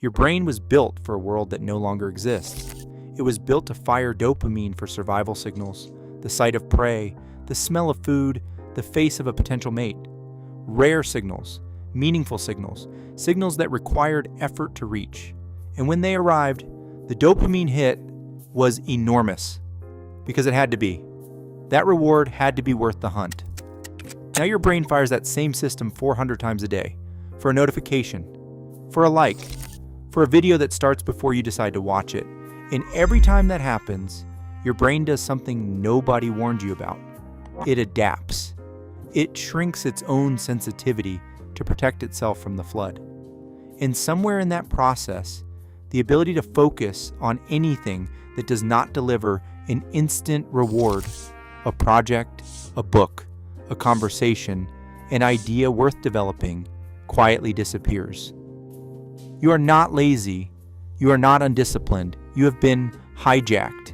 Your brain was built for a world that no longer exists. It was built to fire dopamine for survival signals, the sight of prey, the smell of food, the face of a potential mate. Rare signals, meaningful signals, signals that required effort to reach. And when they arrived, the dopamine hit was enormous, because it had to be. That reward had to be worth the hunt. Now your brain fires that same system 400 times a day, for a notification, for a like, for a video that starts before you decide to watch it. And every time that happens, your brain does something nobody warned you about. It adapts. It shrinks its own sensitivity to protect itself from the flood. And somewhere in that process, the ability to focus on anything that does not deliver an instant reward, a project, a book, a conversation, an idea worth developing, quietly disappears. You are not lazy. You are not undisciplined. You have been hijacked.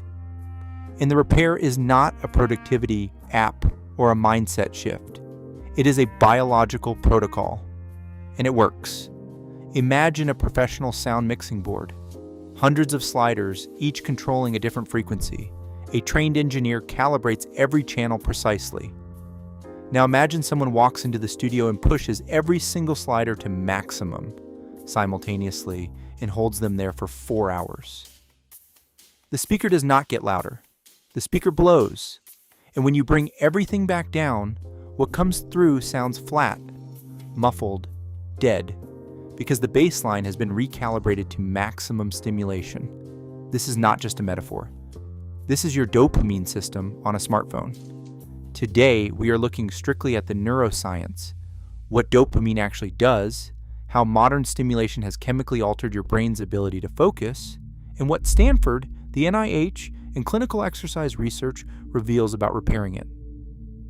And the repair is not a productivity app or a mindset shift. It is a biological protocol, and it works. Imagine a professional sound mixing board. Hundreds of sliders, each controlling a different frequency. A trained engineer calibrates every channel precisely. Now imagine someone walks into the studio and pushes every single slider to maximum simultaneously and holds them there for 4 hours. The speaker does not get louder. The speaker blows. And when you bring everything back down, what comes through sounds flat, muffled, dead, because the baseline has been recalibrated to maximum stimulation. This is not just a metaphor. This is your dopamine system on a smartphone. Today, we are looking strictly at the neuroscience, what dopamine actually does, how modern stimulation has chemically altered your brain's ability to focus, and what Stanford, the NIH, and clinical exercise research reveals about repairing it.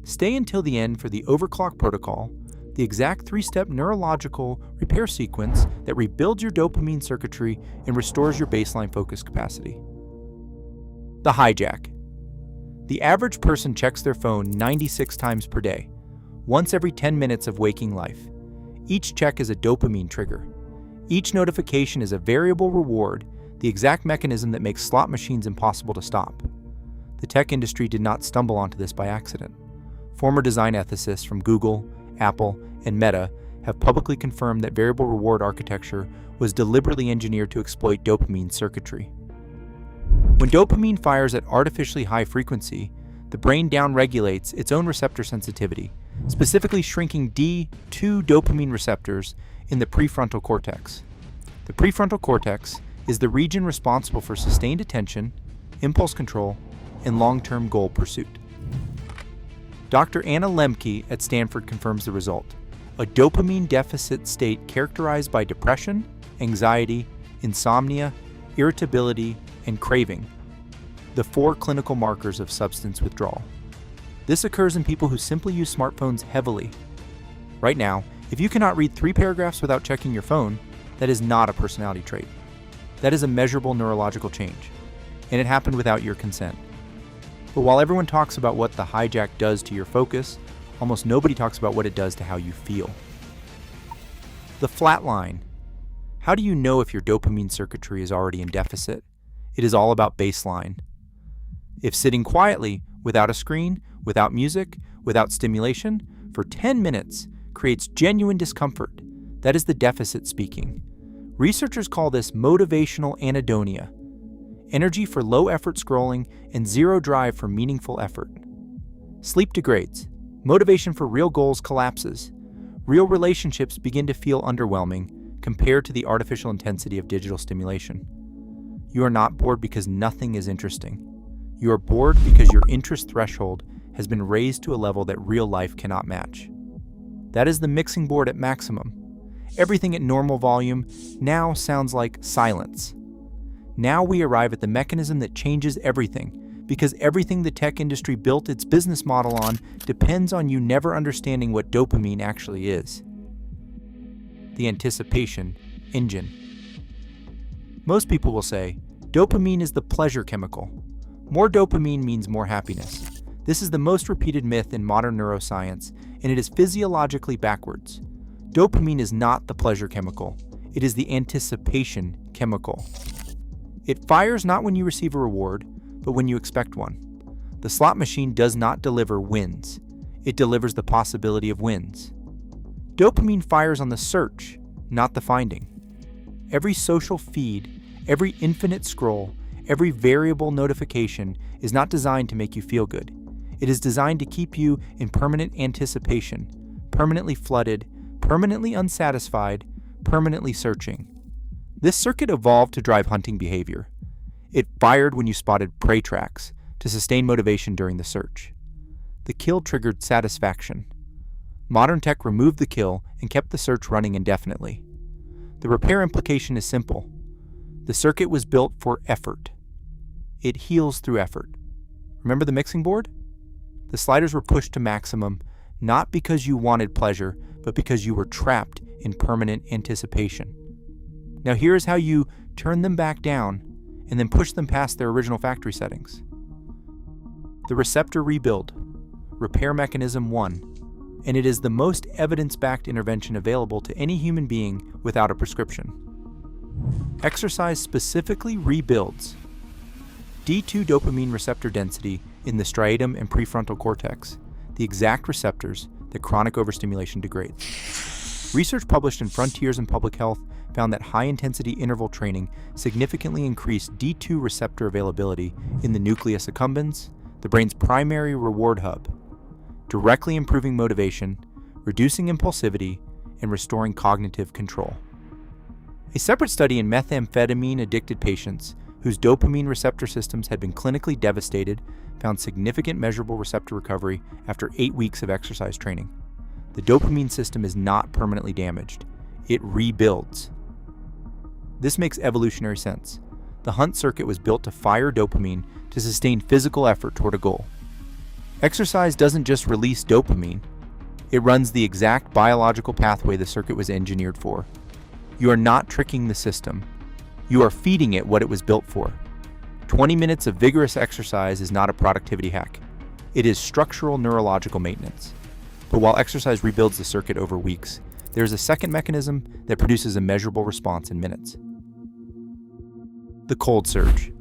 Stay until the end for the OVERCLOCK protocol, the exact 3-step neurological repair sequence that rebuilds your dopamine circuitry and restores your baseline focus capacity. The hijack. The average person checks their phone 96 times per day, once every 10 minutes of waking life. Each check is a dopamine trigger. Each notification is a variable reward, the exact mechanism that makes slot machines impossible to stop. The tech industry did not stumble onto this by accident. Former design ethicists from Google, Apple, and Meta have publicly confirmed that variable reward architecture was deliberately engineered to exploit dopamine circuitry. When dopamine fires at artificially high frequency, the brain downregulates its own receptor sensitivity, specifically shrinking D2 dopamine receptors in the prefrontal cortex. The prefrontal cortex is the region responsible for sustained attention, impulse control, and long-term goal pursuit. Dr. Anna Lemke at Stanford confirms the result: a dopamine deficit state characterized by depression, anxiety, insomnia, irritability, and craving, the 4 clinical markers of substance withdrawal. This occurs in people who simply use smartphones heavily. Right now, if you cannot read 3 paragraphs without checking your phone, that is not a personality trait. That is a measurable neurological change, and it happened without your consent. But while everyone talks about what the hijack does to your focus, almost nobody talks about what it does to how you feel. The flatline. How do you know if your dopamine circuitry is already in deficit? It is all about baseline. If sitting quietly, without a screen, without music, without stimulation, for 10 minutes creates genuine discomfort, that is the deficit speaking. Researchers call this motivational anhedonia, energy for low-effort scrolling and zero drive for meaningful effort. Sleep degrades. Motivation for real goals collapses. Real relationships begin to feel underwhelming compared to the artificial intensity of digital stimulation. You are not bored because nothing is interesting. You are bored because your interest threshold has been raised to a level that real life cannot match. That is the mixing board at maximum. Everything at normal volume now sounds like silence. Now we arrive at the mechanism that changes everything, because everything the tech industry built its business model on depends on you never understanding what dopamine actually is. The anticipation engine. Most people will say, dopamine is the pleasure chemical. More dopamine means more happiness. This is the most repeated myth in modern neuroscience, and it is physiologically backwards. Dopamine is not the pleasure chemical. It is the anticipation chemical. It fires not when you receive a reward, but when you expect one. The slot machine does not deliver wins. It delivers the possibility of wins. Dopamine fires on the search, not the finding. Every social feed, every infinite scroll, every variable notification is not designed to make you feel good. It is designed to keep you in permanent anticipation, permanently flooded, permanently unsatisfied, permanently searching. This circuit evolved to drive hunting behavior. It fired when you spotted prey tracks to sustain motivation during the search. The kill triggered satisfaction. Modern tech removed the kill and kept the search running indefinitely. The repair implication is simple. The circuit was built for effort. It heals through effort. Remember the mixing board? The sliders were pushed to maximum, not because you wanted pleasure, but because you were trapped in permanent anticipation. Now here's how you turn them back down and then push them past their original factory settings. The receptor rebuild, repair mechanism 1, and it is the most evidence-backed intervention available to any human being without a prescription. Exercise specifically rebuilds D2 dopamine receptor density in the striatum and prefrontal cortex, the exact receptors that chronic overstimulation degrades. Research published in Frontiers in Public Health found that high-intensity interval training significantly increased D2 receptor availability in the nucleus accumbens, the brain's primary reward hub, directly improving motivation, reducing impulsivity, and restoring cognitive control. A separate study in methamphetamine-addicted patients whose dopamine receptor systems had been clinically devastated found significant measurable receptor recovery after 8 weeks of exercise training. The dopamine system is not permanently damaged. It rebuilds. This makes evolutionary sense. The hunt circuit was built to fire dopamine to sustain physical effort toward a goal. Exercise doesn't just release dopamine, it runs the exact biological pathway the circuit was engineered for. You are not tricking the system. You are feeding it what it was built for. 20 minutes of vigorous exercise is not a productivity hack. It is structural neurological maintenance. But while exercise rebuilds the circuit over weeks, there is a second mechanism that produces a measurable response in minutes. The cold surge.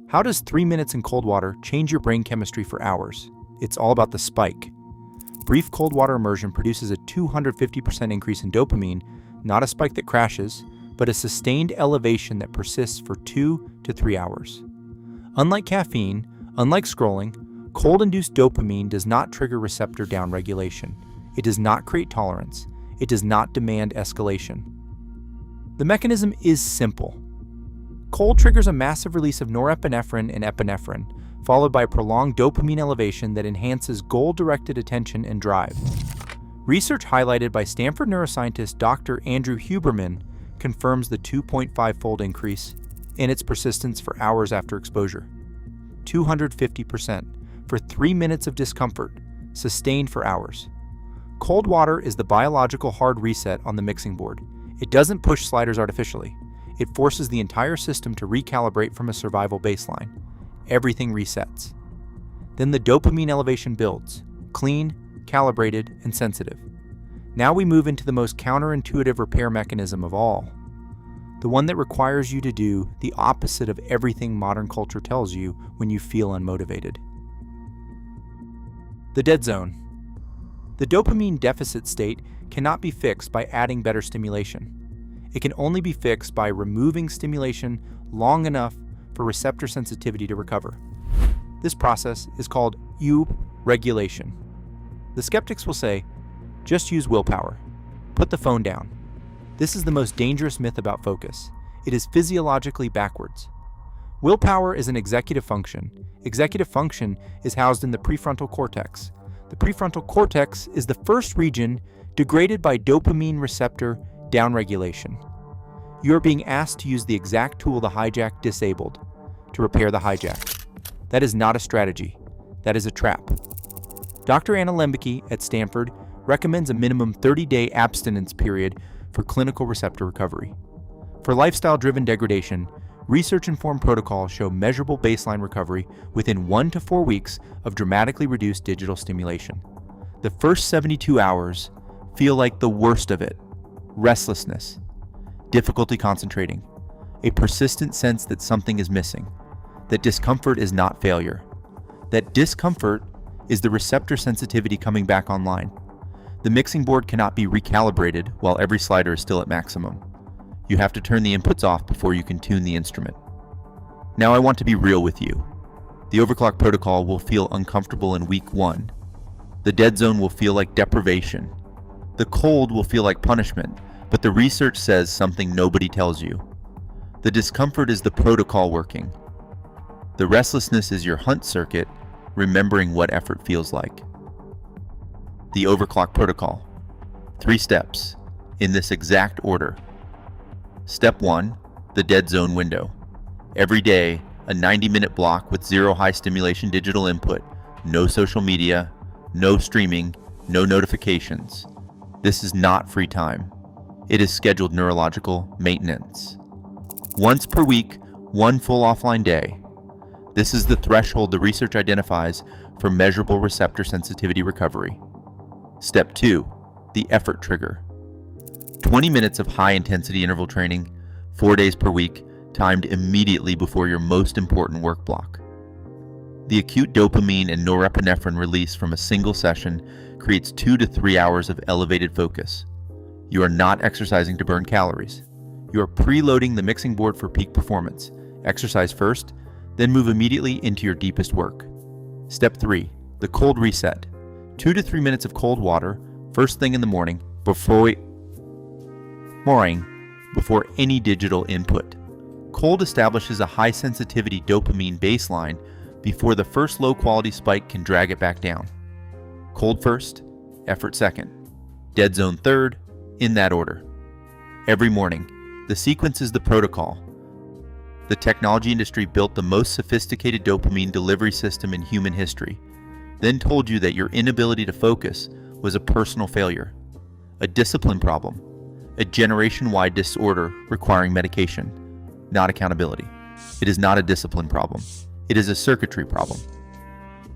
How does 3 minutes in cold water change your brain chemistry for hours? It's all about the spike. Brief cold water immersion produces a 250% increase in dopamine, not a spike that crashes, but a sustained elevation that persists for 2 to 3 hours. Unlike caffeine, unlike scrolling, cold-induced dopamine does not trigger receptor downregulation. It does not create tolerance. It does not demand escalation. The mechanism is simple. Cold triggers a massive release of norepinephrine and epinephrine, followed by a prolonged dopamine elevation that enhances goal-directed attention and drive. Research highlighted by Stanford neuroscientist Dr. Andrew Huberman confirms the 2.5-fold increase in its persistence for hours after exposure. 250% for 3 minutes of discomfort, sustained for hours. Cold water is the biological hard reset on the mixing board. It doesn't push sliders artificially. It forces the entire system to recalibrate from a survival baseline. Everything resets. Then the dopamine elevation builds, clean, calibrated, and sensitive. Now we move into the most counterintuitive repair mechanism of all. The one that requires you to do the opposite of everything modern culture tells you when you feel unmotivated. The dead zone. The dopamine deficit state cannot be fixed by adding better stimulation. It can only be fixed by removing stimulation long enough for receptor sensitivity to recover. This process is called Upregulation. The skeptics will say, just use willpower. Put the phone down. This is the most dangerous myth about focus. It is physiologically backwards. Willpower is an executive function. Executive function is housed in the prefrontal cortex. The prefrontal cortex is the first region degraded by dopamine receptor downregulation. You are being asked to use the exact tool the hijack disabled to repair the hijack. That is not a strategy. That is a trap. Dr. Anna Lembicki at Stanford recommends a minimum 30-day abstinence period for clinical receptor recovery. For lifestyle-driven degradation, research-informed protocols show measurable baseline recovery within 1 to 4 weeks of dramatically reduced digital stimulation. The first 72 hours feel like the worst of it. Restlessness, difficulty concentrating, a persistent sense that something is missing, that discomfort is not failure, that discomfort is the receptor sensitivity coming back online. The mixing board cannot be recalibrated while every slider is still at maximum. You have to turn the inputs off before you can tune the instrument. Now I want to be real with you. The overclock protocol will feel uncomfortable in week 1. The dead zone will feel like deprivation. The cold will feel like punishment, but the research says something nobody tells you. The discomfort is the protocol working. The restlessness is your hunt circuit, remembering what effort feels like. The overclock protocol. 3 steps, in this exact order. Step 1, the dead zone window. Every day, a 90-minute block with 0 high stimulation digital input, no social media, no streaming, no notifications. This is not free time. It is scheduled neurological maintenance. Once per week, 1 full offline day. This is the threshold the research identifies for measurable receptor sensitivity recovery. Step 2, the effort trigger. 20 minutes of high-intensity interval training, 4 days per week, timed immediately before your most important work block. The acute dopamine and norepinephrine release from a single session creates 2 to 3 hours of elevated focus. You are not exercising to burn calories. You are preloading the mixing board for peak performance. Exercise first, then move immediately into your deepest work. Step 3, the cold reset. 2 to 3 minutes of cold water, first thing in the morning, before any digital input. Cold establishes a high sensitivity dopamine baseline before the first low quality spike can drag it back down. Cold first, effort second, dead zone third, in that order. Every morning, the sequence is the protocol. The technology industry built the most sophisticated dopamine delivery system in human history, then told you that your inability to focus was a personal failure, a discipline problem, a generation-wide disorder requiring medication, not accountability. It is not a discipline problem. It is a circuitry problem.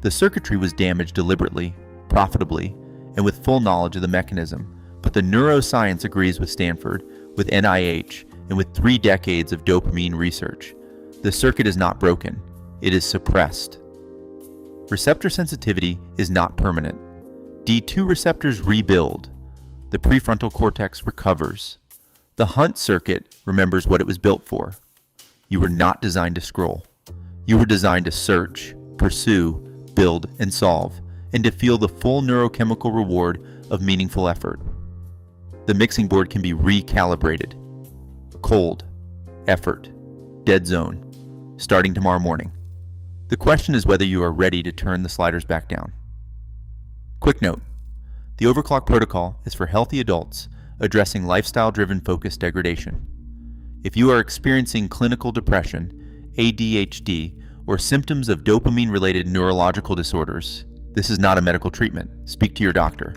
The circuitry was damaged deliberately, profitably, and with full knowledge of the mechanism, but the neuroscience agrees with Stanford, with NIH, and with 3 decades of dopamine research. The circuit is not broken. It is suppressed. Receptor sensitivity is not permanent. D2 receptors rebuild. The prefrontal cortex recovers. The hunt circuit remembers what it was built for. You were not designed to scroll. You were designed to search, pursue, build, and solve, and to feel the full neurochemical reward of meaningful effort. The mixing board can be recalibrated. Cold, effort, dead zone, starting tomorrow morning. The question is whether you are ready to turn the sliders back down. Quick note, the overclock protocol is for healthy adults addressing lifestyle-driven focus degradation. If you are experiencing clinical depression, ADHD, or symptoms of dopamine-related neurological disorders, this is not a medical treatment. Speak to your doctor.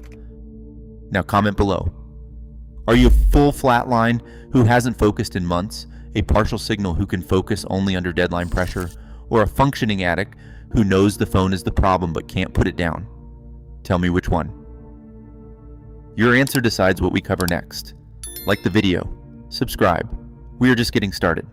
Now comment below. Are you a full flatline who hasn't focused in months, a partial signal who can focus only under deadline pressure, or a functioning addict who knows the phone is the problem but can't put it down? Tell me which one. Your answer decides what we cover next. Like the video, subscribe. We are just getting started.